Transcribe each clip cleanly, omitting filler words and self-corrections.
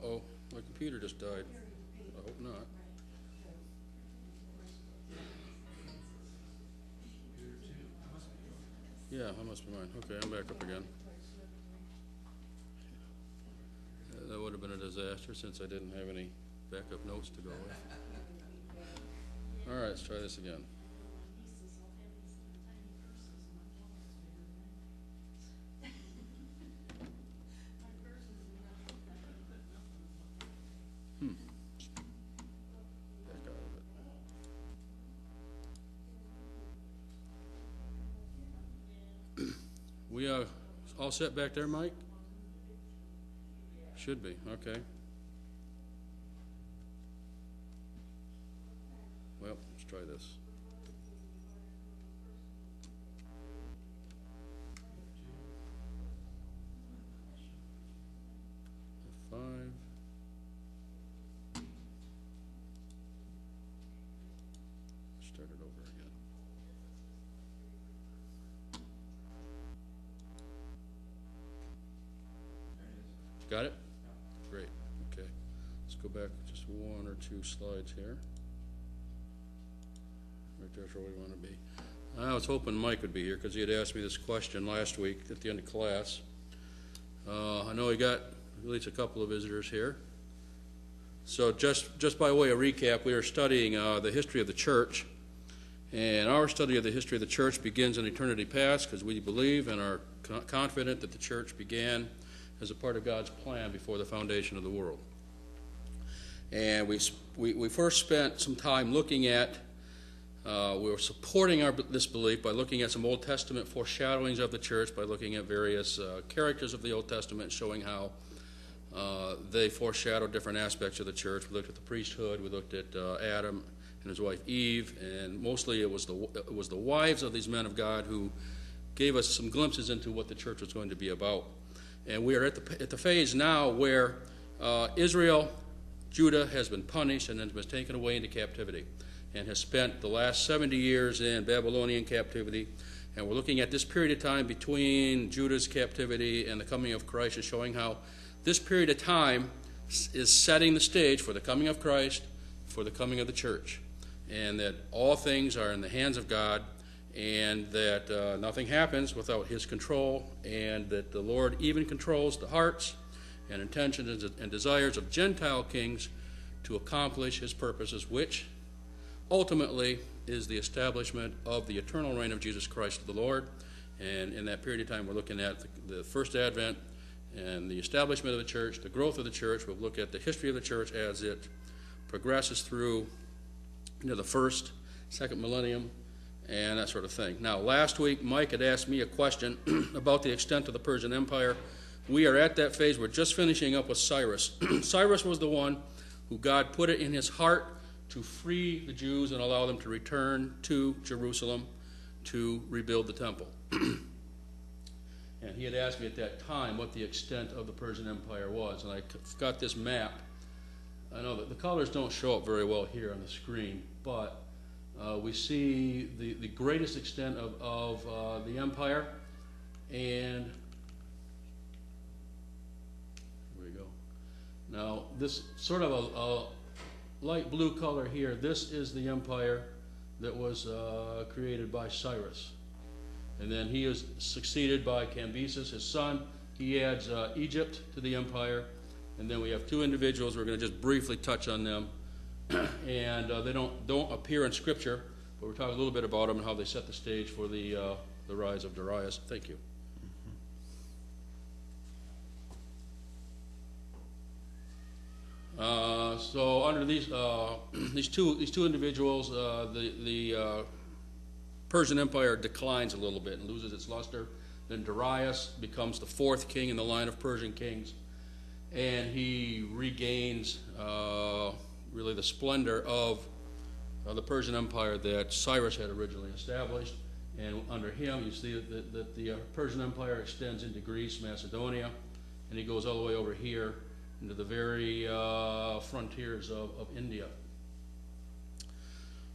Uh-oh, my computer just died. I hope not. Yeah, that must be mine. Okay, I'm back up again. That would have been a disaster since I didn't have any backup notes to go with. All right, let's try this again. Back out of it. We all set back there, Mike? Should be, okay. Well, let's try this. F5. Start it over again. Got it? Great. Okay. Let's go back just one or two slides here. Right there's where we want to be. I was hoping Mike would be here because he had asked me this question last week at the end of class. I know we got at least a couple of visitors here. So just by way of recap, we are studying the history of the church. And our study of the history of the church begins in eternity past because we believe and are confident that the church began as a part of God's plan before the foundation of the world. And we first spent some time looking at, we were supporting this belief by looking at some Old Testament foreshadowings of the church, by looking at various characters of the Old Testament, showing how they foreshadowed different aspects of the church. We looked at the priesthood, we looked at Adam and his wife Eve, and mostly it was the wives of these men of God who gave us some glimpses into what the church was going to be about. And we are at the phase now where Israel, Judah, has been punished and has been taken away into captivity and has spent the last 70 years in Babylonian captivity. And we're looking at this period of time between Judah's captivity and the coming of Christ, and showing how this period of time is setting the stage for the coming of Christ, for the coming of the church, and that all things are in the hands of God, and that nothing happens without his control, and that the Lord even controls the hearts and intentions and desires of Gentile kings to accomplish his purposes, which ultimately is the establishment of the eternal reign of Jesus Christ the Lord. And in that period of time, we're looking at the first advent and the establishment of the church, the growth of the church. We'll look at the history of the church as it progresses through the first, second millennium, and that sort of thing. Now, last week, Mike had asked me a question about the extent of the Persian Empire. We are at that phase. We're just finishing up with Cyrus. Cyrus was the one who God put it in his heart to free the Jews and allow them to return to Jerusalem to rebuild the temple. And he had asked me at that time what the extent of the Persian Empire was. And I got this map. I know that the colors don't show up very well here on the screen, but we see the greatest extent of the empire. And here we go. Now, this sort of a light blue color here, this is the empire that was created by Cyrus. And then he is succeeded by Cambyses, his son. He adds Egypt to the empire. And then we have two individuals. We're going to just briefly touch on them. And they don't appear in Scripture, but we're talking a little bit about them and how they set the stage for the rise of Darius. Thank you. So under these two individuals, the Persian Empire declines a little bit and loses its luster. Then Darius becomes the fourth king in the line of Persian kings, and he regains really the splendor of the Persian Empire that Cyrus had originally established. And under him, you see that the Persian Empire extends into Greece, Macedonia, and he goes all the way over here into the very frontiers of India.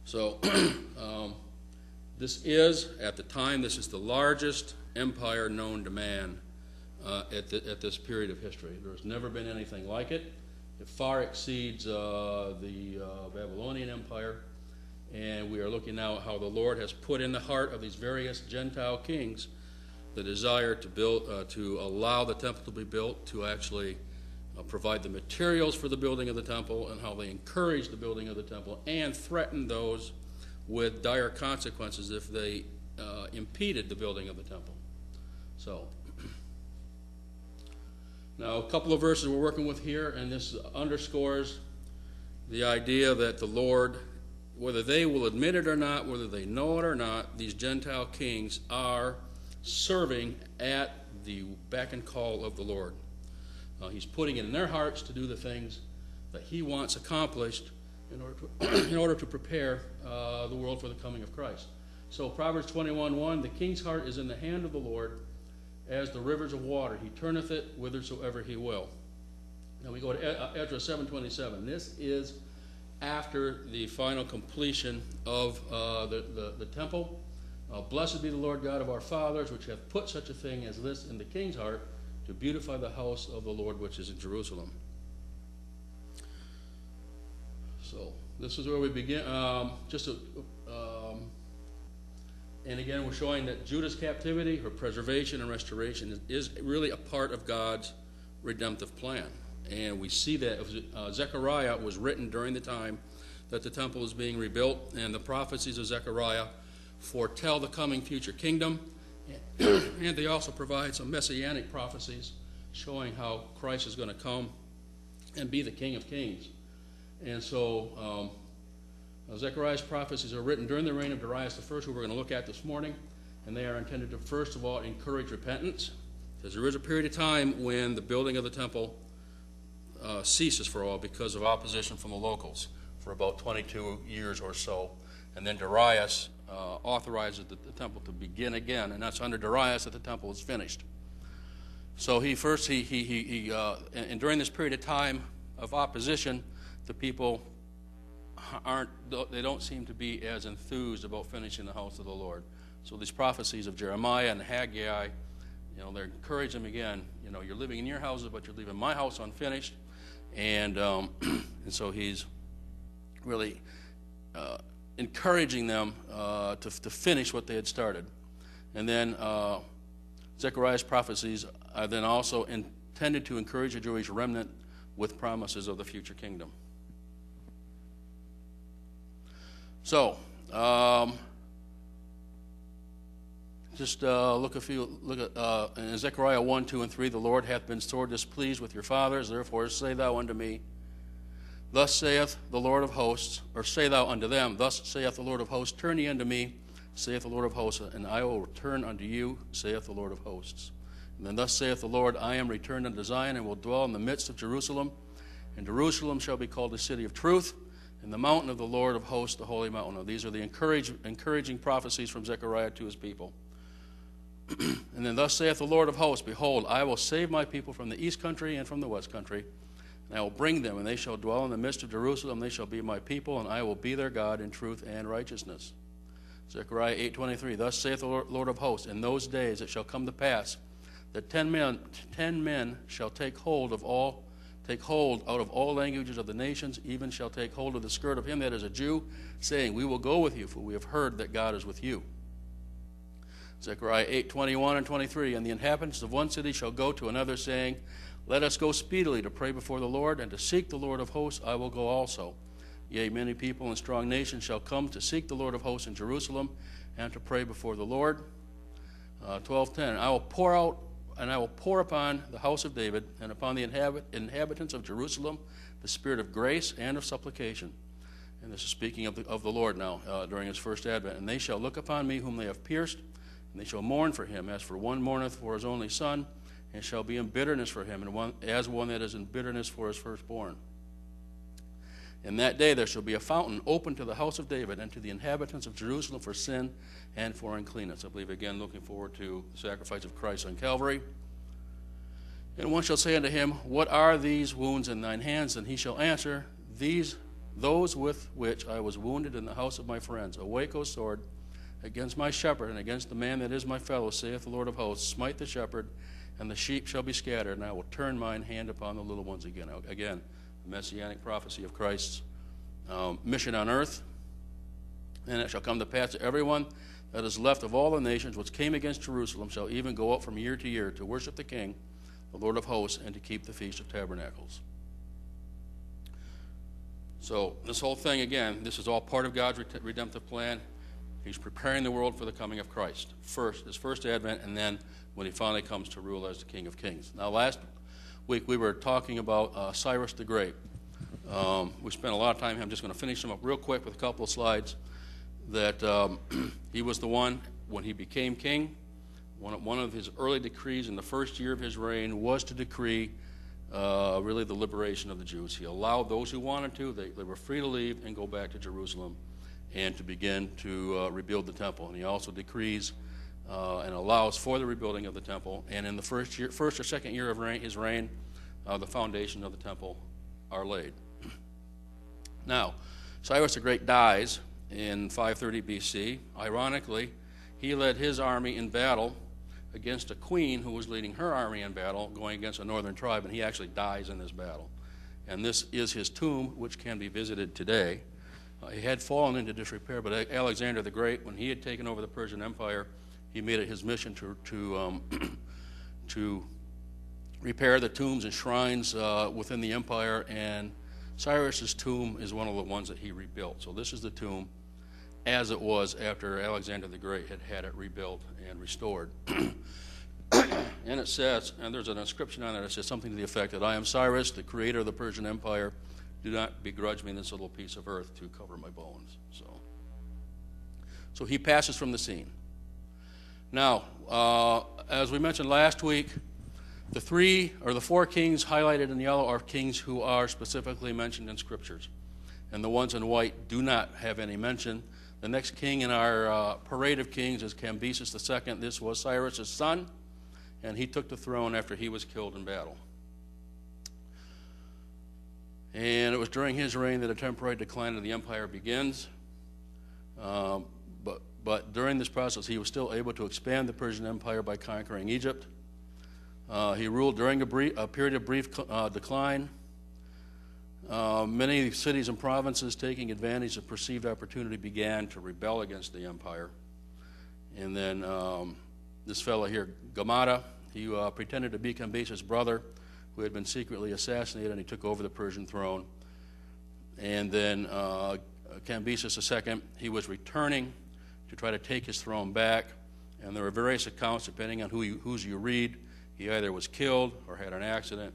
So this is, at the time, this is the largest empire known to man at this period of history. There's never been anything like it. It far exceeds the Babylonian Empire. And we are looking now at how the Lord has put in the heart of these various Gentile kings the desire to build, to allow the temple to be built, to actually provide the materials for the building of the temple, and how they encourage the building of the temple and threaten those with dire consequences if they impeded the building of the temple. So, now a couple of verses we're working with here, and this underscores the idea that the Lord, whether they will admit it or not, whether they know it or not, these Gentile kings are serving at the beck and call of the Lord. He's putting it in their hearts to do the things that he wants accomplished in order to prepare the world for the coming of Christ. So Proverbs 21:1, the king's heart is in the hand of the Lord as the rivers of water. He turneth it whithersoever he will. Now we go to Ezra 7:27. This is after the final completion of the temple. Blessed be the Lord God of our fathers, which hath put such a thing as this in the king's heart, to beautify the house of the Lord which is in Jerusalem. So this is where we begin. And again, we're showing that Judah's captivity, her preservation and restoration, is really a part of God's redemptive plan. And we see that Zechariah was written during the time that the temple is being rebuilt, and the prophecies of Zechariah foretell the coming future kingdom. And they also provide some messianic prophecies showing how Christ is going to come and be the King of Kings. And so Zechariah's prophecies are written during the reign of Darius I, who we're going to look at this morning. And they are intended to, first of all, encourage repentance. Because there is a period of time when the building of the temple ceases for a while because of opposition from the locals for about 22 years or so. And then Darius authorizes the temple to begin again, and that's under Darius that the temple is finished. So and during this period of time of opposition, the people they don't seem to be as enthused about finishing the house of the Lord. So these prophecies of Jeremiah and Haggai, they're encouraging them again. You're living in your houses, but you're leaving my house unfinished. And so he's really encouraging them to finish what they had started. And then Zechariah's prophecies are then also intended to encourage the Jewish remnant with promises of the future kingdom. So, look at in Zechariah 1, 2, and 3, the Lord hath been sore displeased with your fathers, therefore say thou unto me, thus saith the Lord of hosts, or say thou unto them, thus saith the Lord of hosts, turn ye unto me, saith the Lord of hosts, and I will return unto you, saith the Lord of hosts. And then thus saith the Lord, I am returned unto Zion, and will dwell in the midst of Jerusalem, and Jerusalem shall be called the city of truth, and the mountain of the Lord of hosts, the holy mountain. Now, these are the encouraging prophecies from Zechariah to his people. And then thus saith the Lord of hosts, behold, I will save my people from the east country and from the west country, and I will bring them, and they shall dwell in the midst of Jerusalem. They shall be my people, and I will be their God in truth and righteousness. Zechariah 8:23, thus saith the Lord of hosts, in those days it shall come to pass that 10 men shall take hold out of all languages of the nations, even shall take hold of the skirt of him that is a Jew, saying, we will go with you, for we have heard that God is with you. Zechariah 8:21 and 23, and the inhabitants of one city shall go to another, saying, let us go speedily to pray before the Lord, and to seek the Lord of hosts I will go also. Yea, many people and strong nations shall come to seek the Lord of hosts in Jerusalem, and to pray before the Lord. 12:10, I will pour upon the house of David and upon the inhabitants of Jerusalem the spirit of grace and of supplication. And this is speaking of the Lord now during his first advent. And they shall look upon me whom they have pierced, and they shall mourn for him, as for one mourneth for his only son, and shall be in bitterness for him, and as one that is in bitterness for his firstborn. In that day there shall be a fountain open to the house of David and to the inhabitants of Jerusalem for sin and for uncleanness. I believe, again, looking forward to the sacrifice of Christ on Calvary. And one shall say unto him, what are these wounds in thine hands? And he shall answer, those with which I was wounded in the house of my friends. Awake, O sword, against my shepherd, and against the man that is my fellow, saith the Lord of hosts. Smite the shepherd, and the sheep shall be scattered, and I will turn mine hand upon the little ones again. Again, the messianic prophecy of Christ's mission on earth. And it shall come to pass that everyone that is left of all the nations which came against Jerusalem shall even go up from year to year to worship the King, the Lord of hosts, and to keep the Feast of Tabernacles. So this whole thing, again, this is all part of God's redemptive plan. He's preparing the world for the coming of Christ. First, his first advent, and then when he finally comes to rule as the King of Kings. Now, last week we were talking about Cyrus the Great. We spent a lot of time here. I'm just going to finish him up real quick with a couple of slides. That he was the one, when he became king, one of his early decrees in the first year of his reign was to decree really the liberation of the Jews. He allowed those who wanted to, they were free to leave and go back to Jerusalem and to begin to rebuild the temple. And he also decrees and allows for the rebuilding of the temple. And in the first or second year of his reign, the foundation of the temple are laid. Now, Cyrus the Great dies in 530 BC. Ironically, he led his army in battle against a queen who was leading her army in battle, going against a northern tribe, and he actually dies in this battle. And this is his tomb, which can be visited today. He had fallen into disrepair, but Alexander the Great, when he had taken over the Persian Empire, he made it his mission to repair the tombs and shrines within the empire, and Cyrus's tomb is one of the ones that he rebuilt. So this is the tomb as it was after Alexander the Great had it rebuilt and restored. And it says, and there's an inscription on it, it says something to the effect that I am Cyrus, the creator of the Persian Empire. Do not begrudge me this little piece of earth to cover my bones. So he passes from the scene. Now, as we mentioned last week, the four kings highlighted in yellow are kings who are specifically mentioned in scriptures. And the ones in white do not have any mention. The next king in our parade of kings is Cambyses II. This was Cyrus' son, and he took the throne after he was killed in battle. And it was during his reign that a temporary decline of the empire begins. But during this process, he was still able to expand the Persian Empire by conquering Egypt. He ruled during a period of brief decline. Many cities and provinces, taking advantage of perceived opportunity, began to rebel against the empire. And then this fellow here, Gamada, he pretended to be Cambyses' brother, who had been secretly assassinated, and he took over the Persian throne. And then Cambyses II, he was returning to try to take his throne back. And there are various accounts, depending on whose you read. He either was killed or had an accident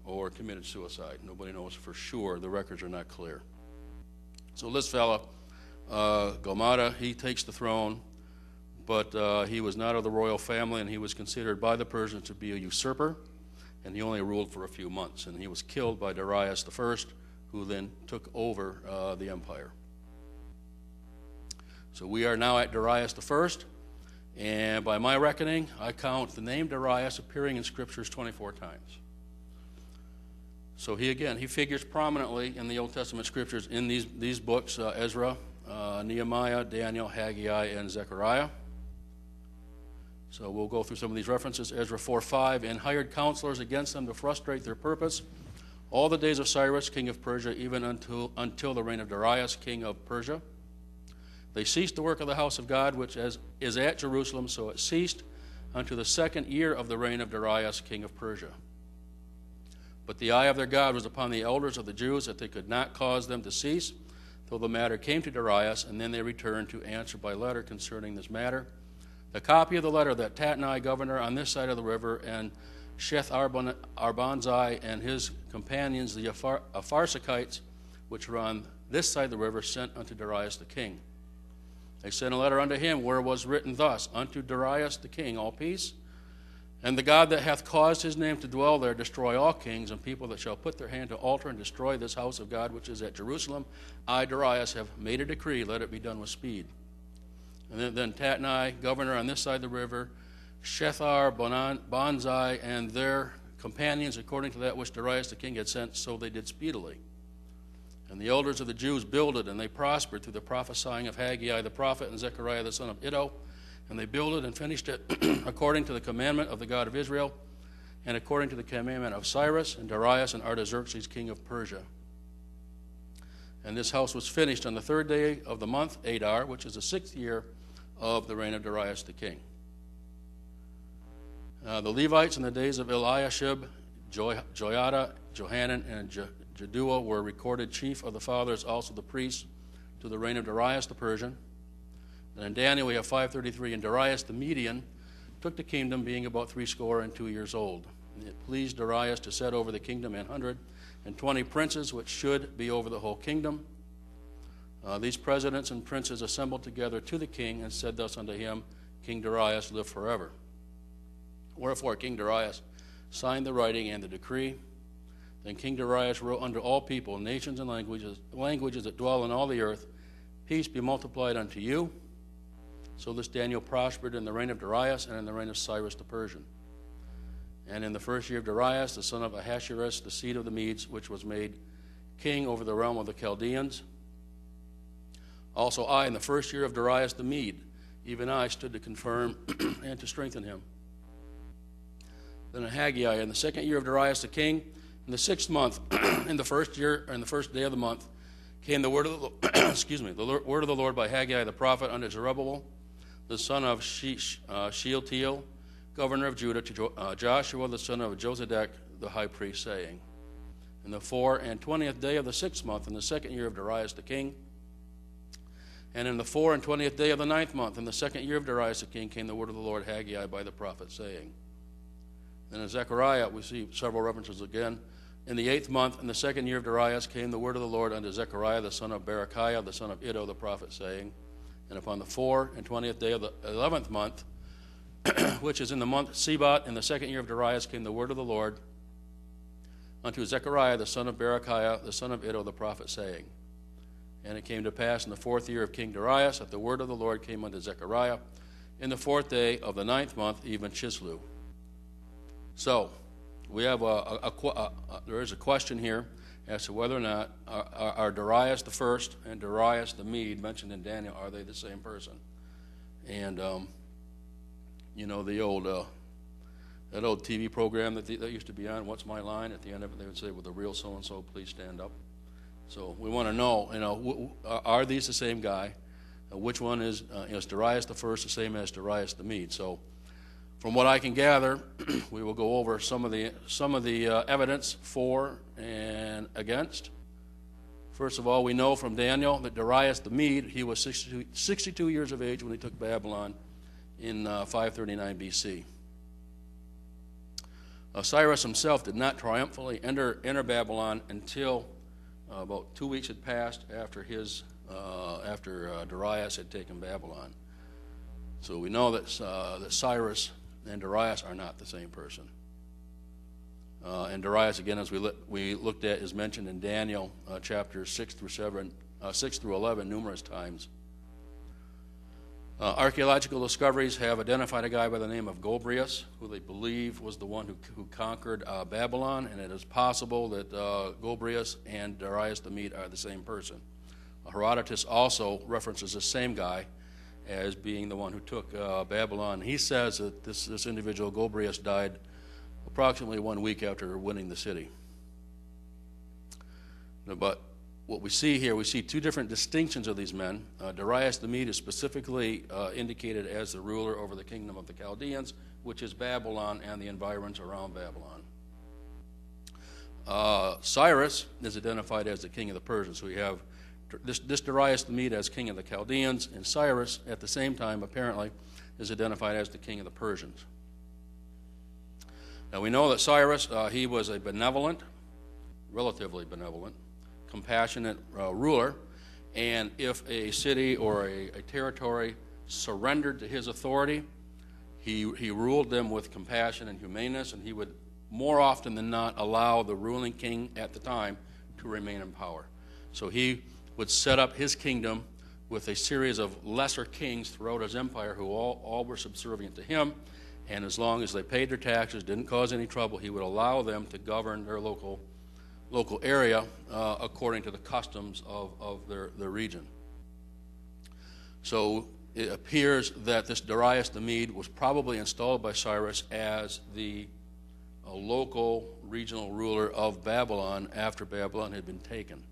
or committed suicide. Nobody knows for sure. The records are not clear. So this fellow, Gamada, he takes the throne, but he was not of the royal family, and he was considered by the Persians to be a usurper, and he only ruled for a few months. And he was killed by Darius I, who then took over the empire. So we are now at Darius I, and by my reckoning, I count the name Darius appearing in scriptures 24 times. So he figures prominently in the Old Testament scriptures in these books, Ezra, Nehemiah, Daniel, Haggai, and Zechariah. So we'll go through some of these references. Ezra 4:5, and hired counselors against them to frustrate their purpose all the days of Cyrus, king of Persia, even until the reign of Darius, king of Persia. They ceased the work of the house of God, which is at Jerusalem, so it ceased unto the second year of the reign of Darius, king of Persia. But the eye of their God was upon the elders of the Jews, that they could not cause them to cease, till the matter came to Darius, and then they returned to answer by letter concerning this matter. The copy of the letter that Tatnai, governor on this side of the river, and Sheth-Arbanzai and his companions, the Apharsachites, which were on this side of the river, sent unto Darius the king. They sent a letter unto him, where was written thus, Unto Darius the king, all peace. And the God that hath caused his name to dwell there destroy all kings and people that shall put their hand to alter and destroy this house of God which is at Jerusalem. I, Darius, have made a decree, let it be done with speed. And then Tatnai, governor on this side of the river, Sheth-Arbanzai, and their companions, according to that which Darius the king had sent, so they did speedily. And the elders of the Jews builded, and they prospered through the prophesying of Haggai the prophet and Zechariah the son of Iddo. And they builded and finished it according to the commandment of the God of Israel. and according to the commandment of Cyrus and Darius and Artaxerxes, king of Persia. And this house was finished on the 3rd day of the month Adar, which is the 6th year of the reign of Darius the king. The Levites in the days of Eliashib, Joiada, Johanan, and Jaddua were recorded chief of the fathers, also the priests, to the reign of Darius the Persian. And in Daniel we have 533, and Darius the Median took the kingdom, being about 62 years old. And it pleased Darius to set over the kingdom 120 princes, which should be over the whole kingdom. These presidents and princes assembled together to the king and said thus unto him, King Darius, live forever. Wherefore King Darius signed the writing and the decree. Then King Darius wrote unto all people, nations, and languages that dwell in all the earth, peace be multiplied unto you. So this Daniel prospered in the reign of Darius and in the reign of Cyrus the Persian. And in the 1st year of Darius, the son of Ahasuerus, the seed of the Medes, which was made king over the realm of the Chaldeans. Also I, in the 1st year of Darius the Mede, even I stood to confirm and to strengthen him. Then Haggai, in the 2nd year of Darius the king, in the 6th month, in the 1st year, or in the 1st day of the month, came the word of the word of the Lord by Haggai the prophet unto Zerubbabel, the son of Shealtiel, governor of Judah, to Joshua the son of Josedek the high priest, saying, In the 24th day of the 6th month, in the 2nd year of Darius the king, and in the 24th day of the 9th month, in the 2nd year of Darius the king, came the word of the Lord Haggai by the prophet, saying. Then in Zechariah we see several references again. In the 8th month, in the 2nd year of Darius, came the word of the Lord unto Zechariah the son of Berechiah, the son of Iddo the prophet, saying, And upon the 24th day of the 11th month, which is in the month Sebat, in the 2nd year of Darius, came the word of the Lord unto Zechariah the son of Berechiah, the son of Iddo the prophet, saying, And it came to pass in the 4th year of King Darius that the word of the Lord came unto Zechariah in the 4th day of the 9th month, even Chislew. So, we have there is a question here as to whether or not are Darius the first and Darius the Mede mentioned in Daniel, are they the same person? And the old that old TV program that used to be on, What's My Line? At the end of it, they would say, "Will the real so and so please stand up?" So we want to know, are these the same guy? Which one is Darius the first the same as Darius the Mede? So, from what I can gather, we will go over some of the evidence for and against. First of all, we know from Daniel that Darius the Mede, he was 62 years of age when he took Babylon in 539 BC. Cyrus himself did not triumphantly enter Babylon until about 2 weeks had passed after Darius had taken Babylon. So we know that Cyrus and Darius are not the same person. And Darius, again, as we looked at, is mentioned in Daniel chapters 6 through 11 numerous times. Archaeological discoveries have identified a guy by the name of Gobryas, who they believe was the one who conquered Babylon, and it is possible that Gobryas and Darius the Mede are the same person. Herodotus also references the same guy as being the one who took Babylon. He says that this individual, Gobryas, died approximately 1 week after winning the city. But what we see here, we see two different distinctions of these men. Darius the Mede is specifically indicated as the ruler over the kingdom of the Chaldeans, which is Babylon and the environs around Babylon. Cyrus is identified as the king of the Persians. So we have this Darius the Mede as king of the Chaldeans, and Cyrus, at the same time, apparently, is identified as the king of the Persians. Now, we know that Cyrus, he was a benevolent, relatively benevolent, compassionate ruler, and if a city or a territory surrendered to his authority, he ruled them with compassion and humaneness, and he would, more often than not, allow the ruling king at the time to remain in power. So he would set up his kingdom with a series of lesser kings throughout his empire who all were subservient to him, and as long as they paid their taxes, didn't cause any trouble, he would allow them to govern their local area according to the customs of their region. So it appears that this Darius the Mede was probably installed by Cyrus as the a local regional ruler of Babylon after Babylon had been taken.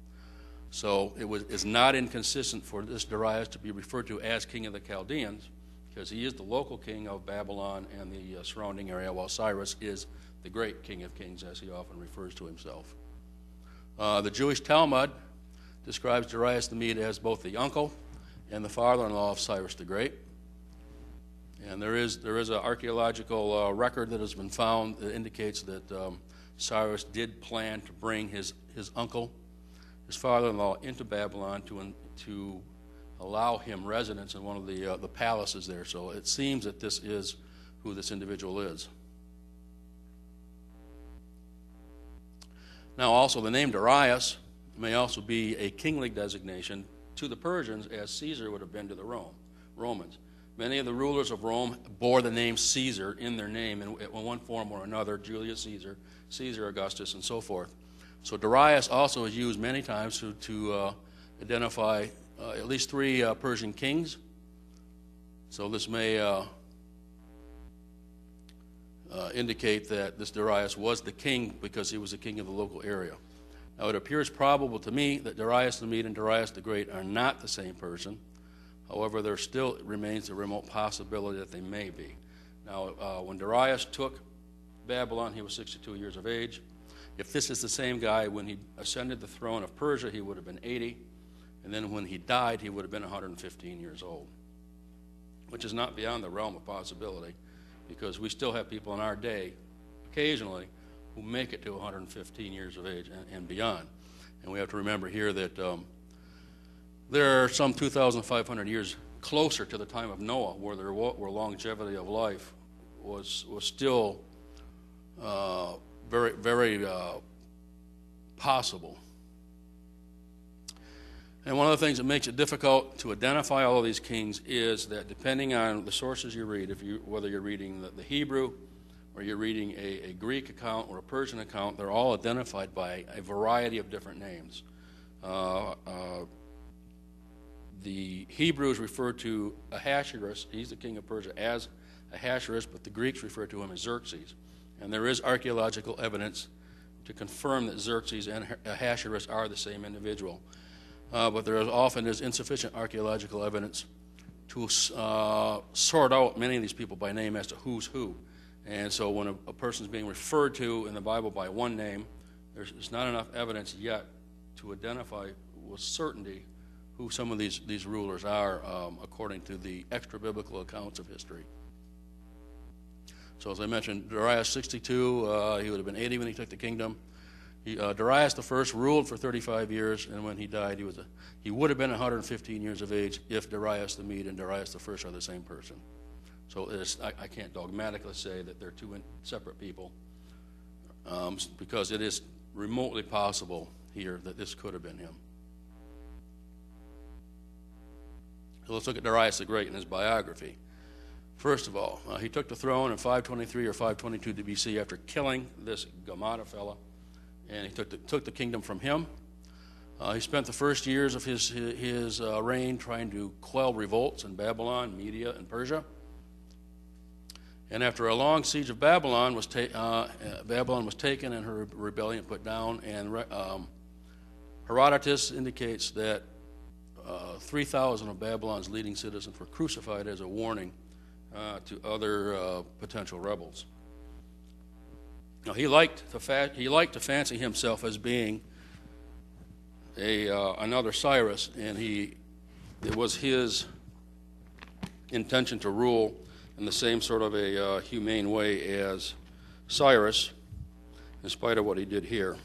So it's not inconsistent for this Darius to be referred to as king of the Chaldeans, because he is the local king of Babylon and the surrounding area, while Cyrus is the great king of kings, as he often refers to himself. The Jewish Talmud describes Darius the Mede as both the uncle and the father-in-law of Cyrus the Great. And there is an archaeological record that has been found that indicates that Cyrus did plan to bring his uncle, his father-in-law, into Babylon to allow him residence in one of the palaces there. So it seems that this is who this individual is. Now also the name Darius may also be a kingly designation to the Persians, as Caesar would have been to the Romans. Many of the rulers of Rome bore the name Caesar in their name in one form or another: Julius Caesar, Caesar Augustus, and so forth. So Darius also is used many times to identify at least three Persian kings. So this may indicate that this Darius was the king because he was the king of the local area. Now it appears probable to me that Darius the Mede and Darius the Great are not the same person. However, there still remains a remote possibility that they may be. Now, when Darius took Babylon, he was 62 years of age. If this is the same guy, when he ascended the throne of Persia, he would have been 80. And then when he died, he would have been 115 years old, which is not beyond the realm of possibility, because we still have people in our day, occasionally, who make it to 115 years of age and beyond. And we have to remember here that there are some 2,500 years closer to the time of Noah, where longevity of life was still very, very possible. And one of the things that makes it difficult to identify all of these kings is that depending on the sources you read, whether you're reading the Hebrew or you're reading a Greek account or a Persian account, they're all identified by a variety of different names. The Hebrews refer to Ahasuerus, he's the king of Persia, as Ahasuerus, but the Greeks refer to him as Xerxes. And there is archaeological evidence to confirm that Xerxes and Ahasuerus are the same individual. But there often is insufficient archaeological evidence to sort out many of these people by name as to who's who. And so when a person is being referred to in the Bible by one name, there's not enough evidence yet to identify with certainty who some of these rulers are, according to the extra-biblical accounts of history. So as I mentioned, Darius 62, he would have been 80 when he took the kingdom. Darius the First ruled for 35 years, and when he died, he would have been 115 years of age if Darius the Mede and Darius the First are the same person. So I can't dogmatically say that they're two separate people, because it is remotely possible here that this could have been him. So let's look at Darius the Great and his biography. First of all, he took the throne in 523 or 522 BC after killing this Gamada fella, and he took the kingdom from him. He spent the first years of his reign trying to quell revolts in Babylon, Media, and Persia. And after a long siege of Babylon was taken and her rebellion put down, and Herodotus indicates that 3,000 of Babylon's leading citizens were crucified as a warning to other potential rebels. Now he liked to fancy himself as being another Cyrus, and it was his intention to rule in the same sort of a humane way as Cyrus, in spite of what he did here.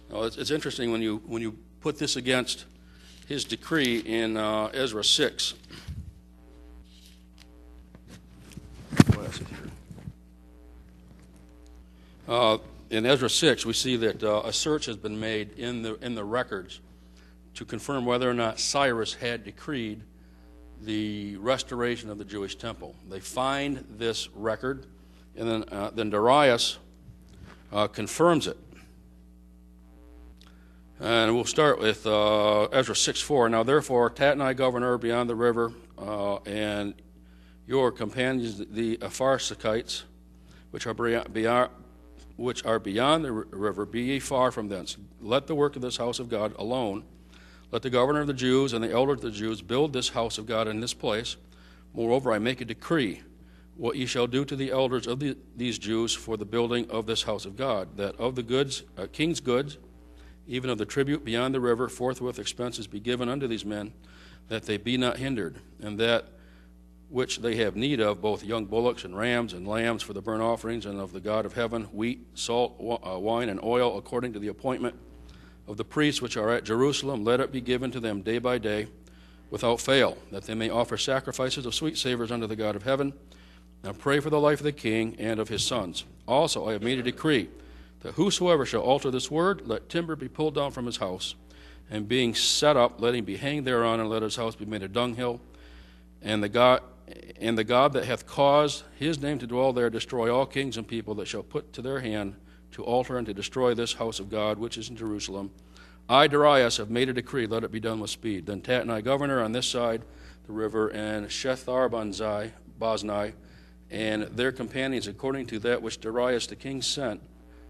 Now it's interesting when you put this against his decree in Ezra 6. What is it here? In Ezra 6, we see that a search has been made in the records to confirm whether or not Cyrus had decreed the restoration of the Jewish temple. They find this record, and then Darius confirms it. And we'll start with Ezra 6:4. Now therefore, Tatnai governor beyond the river, and your companions, the Apharsachites, which are which are beyond the river, be ye far from thence. Let the work of this house of God alone. Let the governor of the Jews and the elder of the Jews build this house of God in this place. Moreover, I make a decree, what ye shall do to the elders of these Jews for the building of this house of God, that of the goods, king's goods, even of the tribute beyond the river, forthwith expenses be given unto these men, that they be not hindered, and that which they have need of, both young bullocks and rams and lambs for the burnt offerings, and of the God of heaven, wheat, salt, wine, and oil, according to the appointment of the priests which are at Jerusalem, let it be given to them day by day, without fail, that they may offer sacrifices of sweet savors unto the God of heaven, and pray for the life of the king and of his sons. Also I have made a decree, that whosoever shall alter this word, let timber be pulled down from his house, and being set up, let him be hanged thereon, and let his house be made a dunghill. And the God that hath caused his name to dwell there destroy all kings and people that shall put to their hand to alter and to destroy this house of God which is in Jerusalem. I, Darius, have made a decree, let it be done with speed. Then Tatnai, governor on this side the river, and Shethar-Boznai, and their companions, according to that which Darius the king sent,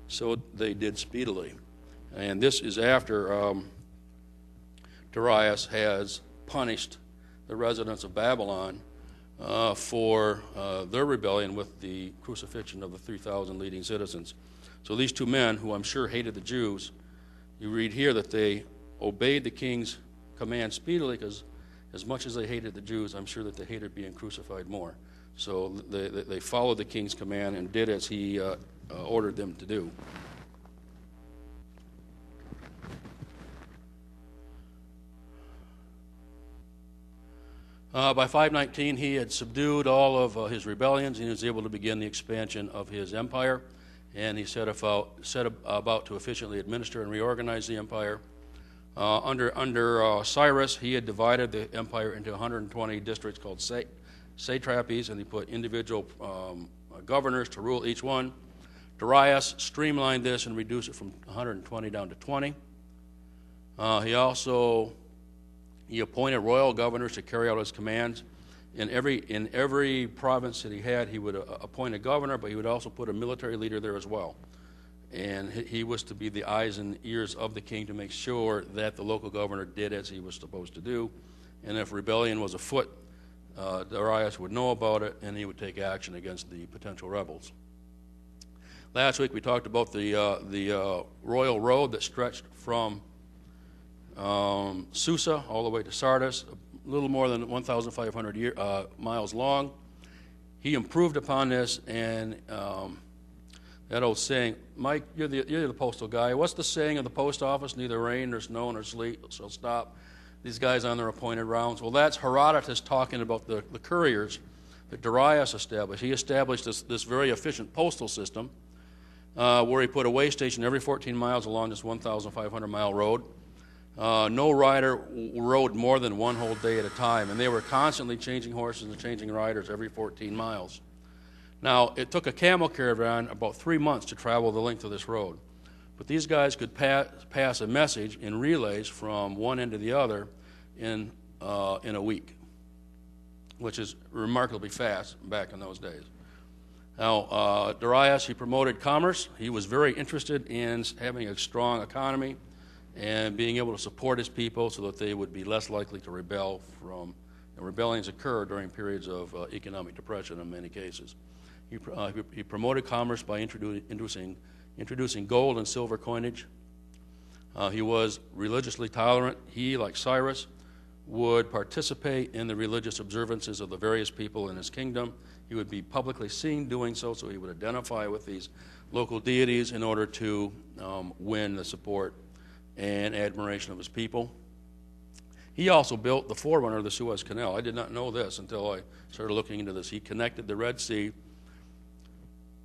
so they did speedily. And this is after Darius has punished the residents of Babylon for their rebellion with the crucifixion of the 3,000 leading citizens. So these two men, who I'm sure hated the Jews, you read here that they obeyed the king's command speedily, because as much as they hated the Jews, I'm sure that they hated being crucified more. So they followed the king's command and did as he ordered them to do. By 519, he had subdued all of his rebellions, and he was able to begin the expansion of his empire. And he set about to efficiently administer and reorganize the empire. Under Cyrus, he had divided the empire into 120 districts called satrapies, and he put individual governors to rule each one. Darius streamlined this and reduced it from 120 down to 20. He appointed royal governors to carry out his commands. In every province that he had, he would appoint a governor, but he would also put a military leader there as well. And he was to be the eyes and ears of the king to make sure that the local governor did as he was supposed to do. And if rebellion was afoot, Darius would know about it, and he would take action against the potential rebels. Last week we talked about the royal road that stretched from Susa all the way to Sardis, a little more than 1,500 miles long. He improved upon this, and that old saying, Mike, you're the postal guy. What's the saying of the post office? Neither rain nor snow nor sleet shall stop these guys on their appointed rounds. Well, that's Herodotus talking about the couriers that Darius established. He established this very efficient postal system where he put a way station every 14 miles along this 1,500-mile road. No rider rode more than one whole day at a time, and they were constantly changing horses and changing riders every 14 miles. Now, it took a camel caravan about 3 months to travel the length of this road, but these guys could pass a message in relays from one end to the other in a week, which is remarkably fast back in those days. Now, Darius, he promoted commerce. He was very interested in having a strong economy and being able to support his people so that they would be less likely to rebel from, rebellions occur during periods of economic depression in many cases. He promoted commerce by introducing gold and silver coinage. He was religiously tolerant. He, like Cyrus, would participate in the religious observances of the various people in his kingdom. He would be publicly seen doing so he would identify with these local deities in order to win the support and admiration of his people. He also built the forerunner of the Suez Canal. I did not know this until I started looking into this. He connected the Red Sea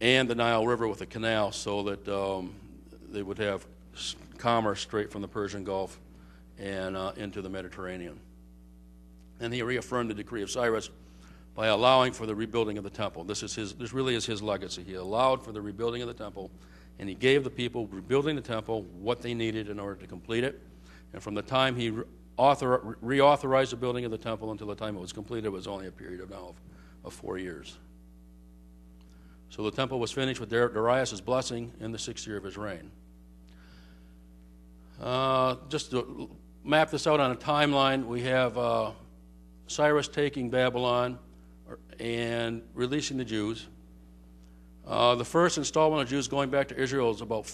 and the Nile River with a canal so that they would have commerce straight from the Persian Gulf and into the Mediterranean. And he reaffirmed the decree of Cyrus by allowing for the rebuilding of the temple. This really is his legacy. He allowed for the rebuilding of the temple, and he gave the people rebuilding the temple what they needed in order to complete it. And from the time he reauthorized the building of the temple until the time it was completed, it was only a period of 4 years. So the temple was finished with Darius' blessing in the 6th year of his reign. Just to map this out on a timeline, we have Cyrus taking Babylon and releasing the Jews. The first installment of Jews going back to Israel is about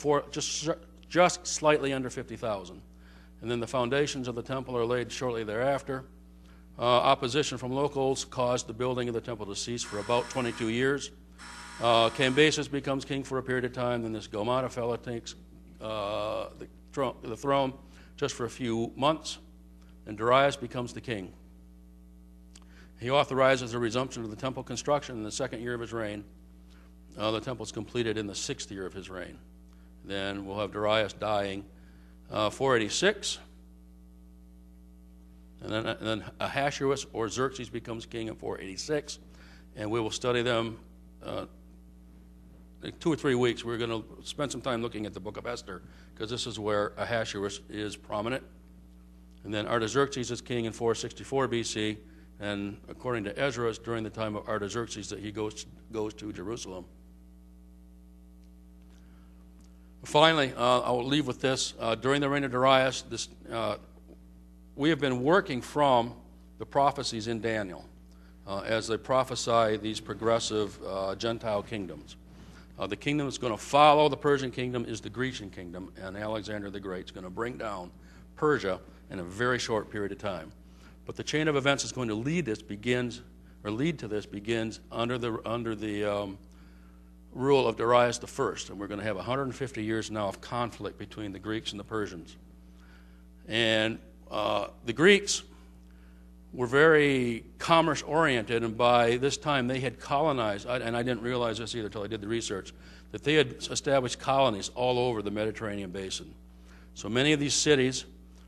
just slightly under 50,000. And then the foundations of the temple are laid shortly thereafter. Opposition from locals caused the building of the temple to cease for about 22 years. Cambyses becomes king for a period of time, then this Gomata fellow takes the throne just for a few months, and Darius becomes the king. He authorizes the resumption of the temple construction in the 2nd year of his reign. The temple is completed in the 6th year of his reign. Then we'll have Darius dying 486, and then Ahasuerus or Xerxes becomes king in 486, and we will study them in 2 or 3 weeks. We're going to spend some time looking at the book of Esther, because this is where Ahasuerus is prominent. And then Artaxerxes is king in 464 BC, and according to Ezra, it's during the time of Artaxerxes that he goes to Jerusalem. Finally, I will leave with this. During the reign of Darius, we have been working from the prophecies in Daniel as they prophesy these progressive Gentile kingdoms. The kingdom that's going to follow the Persian kingdom is the Grecian kingdom, and Alexander the Great is going to bring down Persia in a very short period of time. But the chain of events that's going to lead to this begins under the rule of Darius I, and we're going to have 150 years now of conflict between the Greeks and the Persians. And the Greeks were very commerce-oriented, and by this time they had colonized, and I didn't realize this either until I did the research, that they had established colonies all over the Mediterranean basin. So many of these cities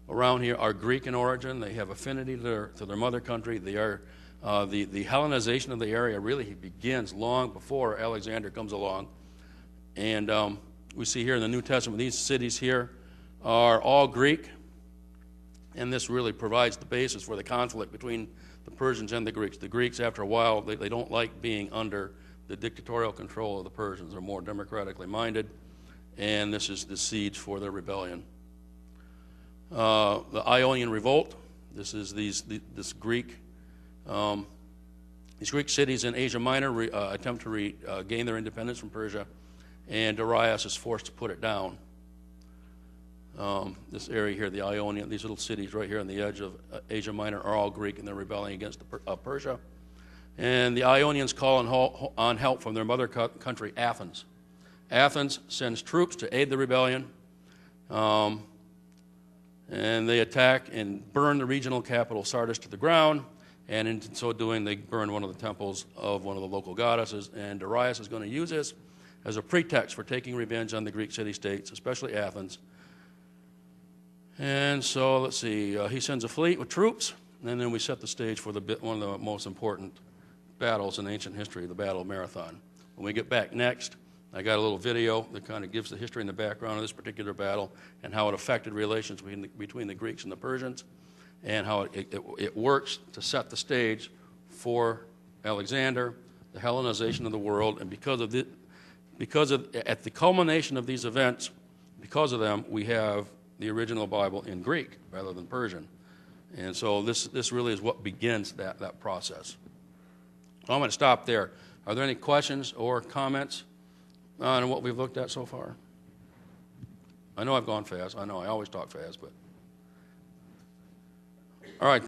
around here are Greek in origin. They have affinity to their mother country. They are the Hellenization of the area really begins long before Alexander comes along. And we see here in the New Testament, these cities here are all Greek. And this really provides the basis for the conflict between the Persians and the Greeks. The Greeks, after a while, they don't like being under the dictatorial control of the Persians. They're more democratically minded, and this is the siege for their rebellion. The Ionian Revolt. This is these Greek cities in Asia Minor attempt to regain their independence from Persia, and Darius is forced to put it down. This area here, the Ionian, these little cities right here on the edge of Asia Minor are all Greek, and they're rebelling against Persia. And the Ionians call on help from their mother country, Athens. Athens sends troops to aid the rebellion, and they attack and burn the regional capital, Sardis, to the ground. And in so doing, they burn one of the temples of one of the local goddesses. And Darius is going to use this as a pretext for taking revenge on the Greek city-states, especially Athens. And so, let's see, he sends a fleet with troops, and then we set the stage for one of the most important battles in ancient history, the Battle of Marathon. When we get back next, I got a little video that kind of gives the history and the background of this particular battle and how it affected relations between the Greeks and the Persians, and how it works to set the stage for Alexander, the Hellenization of the world, and at the culmination of these events, because of them, we have the original Bible in Greek rather than Persian. And so this really is what begins that process. So I'm going to stop there. Are there any questions or comments on what we've looked at so far? I know I've gone fast. I know I always talk fast, but all right.